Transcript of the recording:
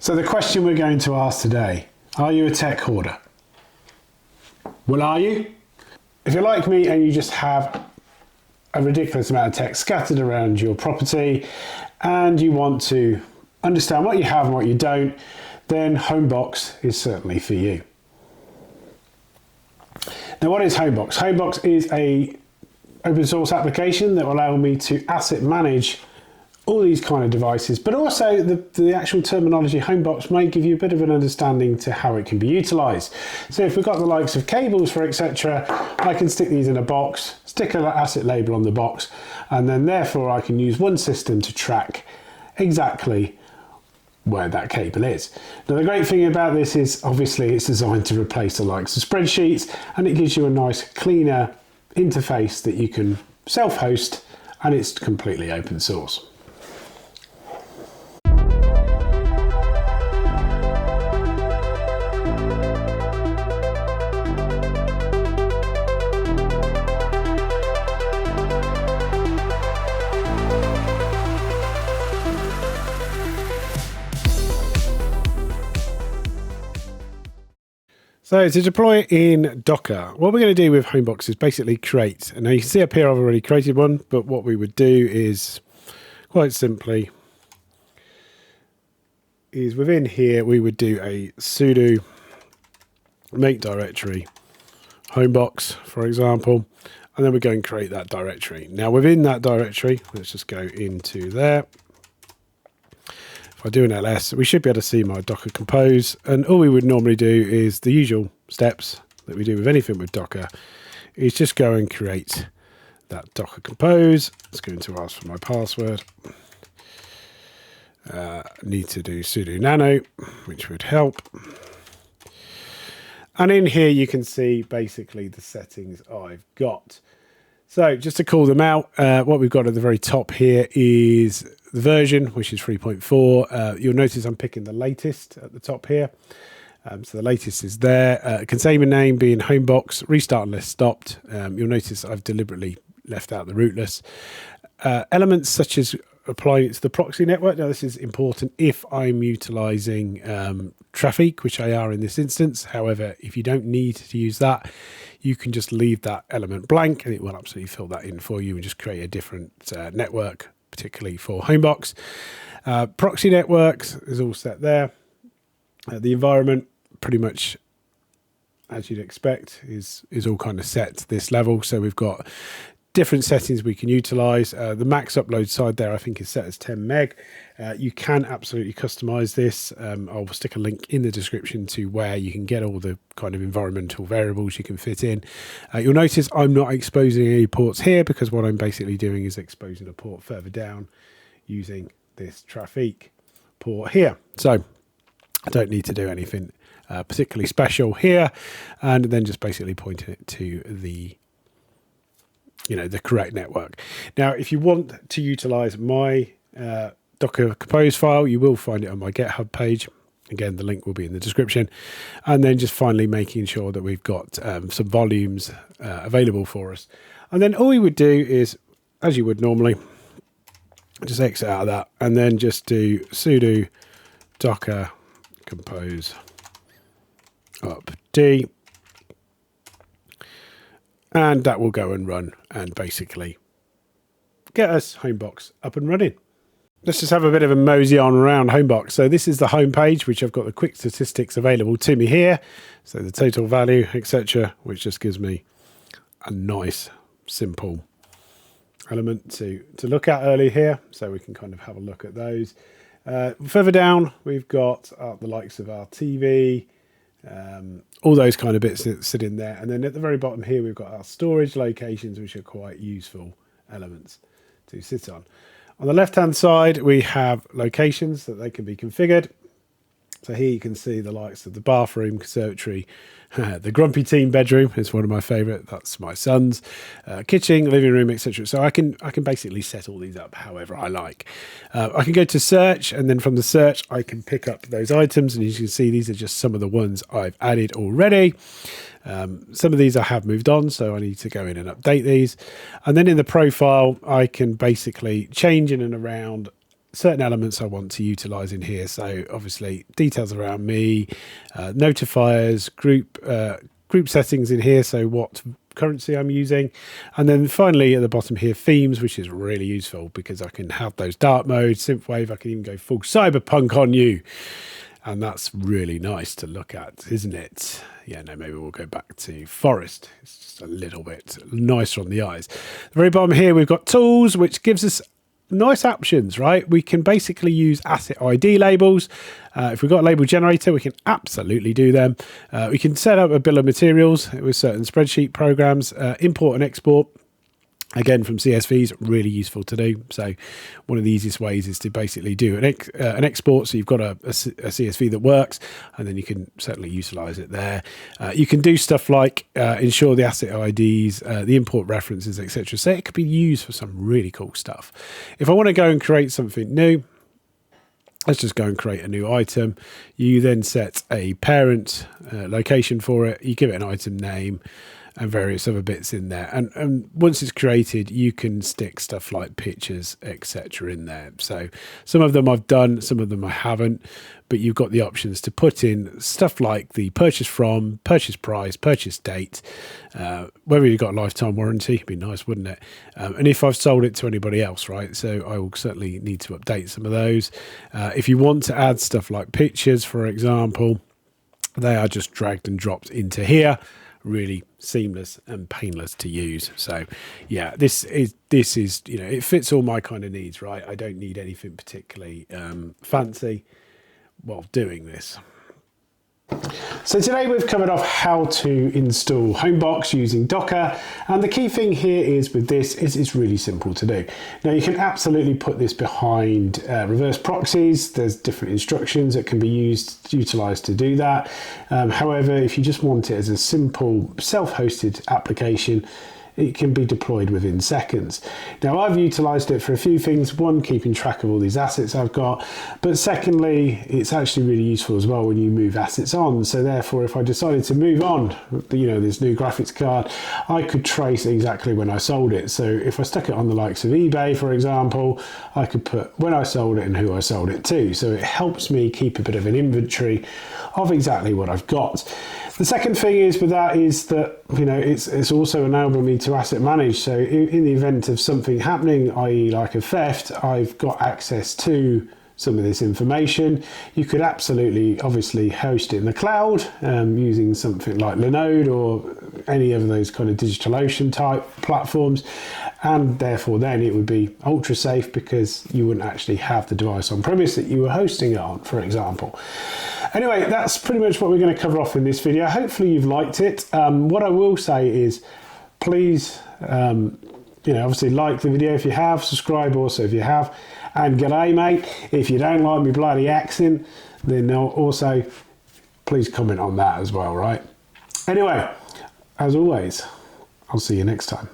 So the question we're going to ask today, are you a tech hoarder? Well, are you? If you're like me and you just have a ridiculous amount of tech scattered around your property and you want to understand what you have and what you don't, then Homebox is certainly for you. Now, what is Homebox? Homebox is a open source application that will allow me to asset manage all these kind of devices, but also the actual terminology Homebox may give you a bit of an understanding to how it can be utilized. So if we've got the likes of cables for etc., I can stick these in a box, stick an asset label on the box, and then therefore I can use one system to track exactly where that cable is. Now the great thing about this is obviously it's designed to replace the likes of spreadsheets, and it gives you a nice cleaner interface that you can self-host, and it's completely open source. So to deploy in Docker, what we're going to do with Homebox is basically create, and now you can see up here I've already created one, but what we would do is quite simply is within here we would do a sudo make directory Homebox, for example, and then we go and create that directory. Now within that directory, let's just go into there. If I do an ls, we should be able to see my Docker compose, and all we would normally do is the usual steps that we do with anything with Docker is just go and create that Docker compose. It's going to ask for my password. Need to do sudo nano, which would help. And in here you can see basically the settings I've got. So just to call them out, what we've got at the very top here is the version, which is 3.4. You'll notice I'm picking the latest at the top here. So the latest is there. Container name being Homebox, restart unless stopped. You'll notice I've deliberately left out the rootless. Elements such as applying it to the proxy network. Now this is important if I'm utilizing traffic, which I are in this instance. However, if you don't need to use that, you can just leave that element blank and it will absolutely fill that in for you and just create a different network, particularly for Homebox. Proxy networks is all set there. The environment, pretty much as you'd expect, is all kind of set to this level. So we've got different settings we can utilize. The max upload side there I think is set as 10 meg. You can absolutely customize this. I'll stick a link in the description to where you can get all the kind of environmental variables you can fit in. You'll notice I'm not exposing any ports here because what I'm basically doing is exposing a port further down using this traffic port here. So I don't need to do anything particularly special here, and then just basically pointing it to the correct network. Now, if you want to utilize my Docker Compose file, you will find it on my GitHub page. Again, the link will be in the description. And then just finally making sure that we've got some volumes available for us. And then all we would do is, as you would normally, just exit out of that and then just do sudo docker compose up d. And that will go and run and basically get us Homebox up and running. Let's just have a bit of a mosey on around Homebox. So this is the home page, which I've got the quick statistics available to me here. So the total value, etc., which just gives me a nice, simple element to look at early here. So we can kind of have a look at those. Further down, we've got the likes of our TV, all those kind of bits that sit in there. And then at the very bottom here, we've got our storage locations, which are quite useful elements to sit on. On the left-hand side, we have locations that they can be configured. So here you can see the likes of the bathroom, conservatory, the grumpy teen bedroom is one of my favourite. That's my son's. Kitchen, living room, etc. So I can basically set all these up however I like. I can go to search, and then from the search I can pick up those items, and as you can see, these are just some of the ones I've added already. Some of these I have moved on, so I need to go in and update these. And then in the profile, I can basically change in and around certain elements I want to utilize in here. So obviously details around me, notifiers, group settings in here, so what currency I'm using, and then finally at the bottom here, themes, which is really useful because I can have those dark modes, synthwave. I can even go full cyberpunk on you, and that's really nice to look at, isn't it? Yeah, no, maybe we'll go back to forest. It's just a little bit nicer on the eyes. The very bottom here, we've got tools, which gives us nice options, right? We can basically use asset ID labels. If we've got a label generator, we can absolutely do them. We can set up a bill of materials with certain spreadsheet programs, import and export. Again, from CSVs, really useful to do. So one of the easiest ways is to basically do an export. So you've got a CSV that works, and then you can certainly utilize it there. You can do stuff like ensure the asset IDs, the import references, etc. So it could be used for some really cool stuff. If I want to go and create something new, let's just go and create a new item. You then set a parent location for it. You give it an item name and various other bits in there, and once it's created, you can stick stuff like pictures, etc. in there. So some of them I've done, some of them I haven't, but you've got the options to put in stuff like the purchase from, purchase price, purchase date, whether you've got a lifetime warranty. It'd be nice, wouldn't it? And if I've sold it to anybody else, right? So I will certainly need to update some of those. If you want to add stuff like pictures, for example, they are just dragged and dropped into here. Really seamless and painless to use. So yeah, this is it fits all my kind of needs, right? I don't need anything particularly fancy while doing this. So today we've covered off how to install Homebox using Docker, and the key thing here is with this is it's really simple to do. Now you can absolutely put this behind reverse proxies. There's different instructions that can be utilized to do that. However, if you just want it as a simple self-hosted application, it can be deployed within seconds. Now I've utilized it for a few things. One, keeping track of all these assets I've got, but secondly, it's actually really useful as well when you move assets on. So therefore, if I decided to move on, this new graphics card, I could trace exactly when I sold it. So if I stuck it on the likes of eBay, for example, I could put when I sold it and who I sold it to. So it helps me keep a bit of an inventory of exactly what I've got. The second thing is with that is that, it's also enabling me to asset manage. So in the event of something happening, i.e. like a theft, I've got access to some of this information. You could absolutely, obviously, host it in the cloud using something like Linode or any of those kind of DigitalOcean type platforms. And therefore then it would be ultra safe because you wouldn't actually have the device on premise that you were hosting it on, for example. Anyway, that's pretty much what we're going to cover off in this video. Hopefully you've liked it. What I will say is please, obviously like the video if you have, subscribe also if you have, and g'day mate. If you don't like me bloody accent, then also please comment on that as well, right? Anyway, as always, I'll see you next time.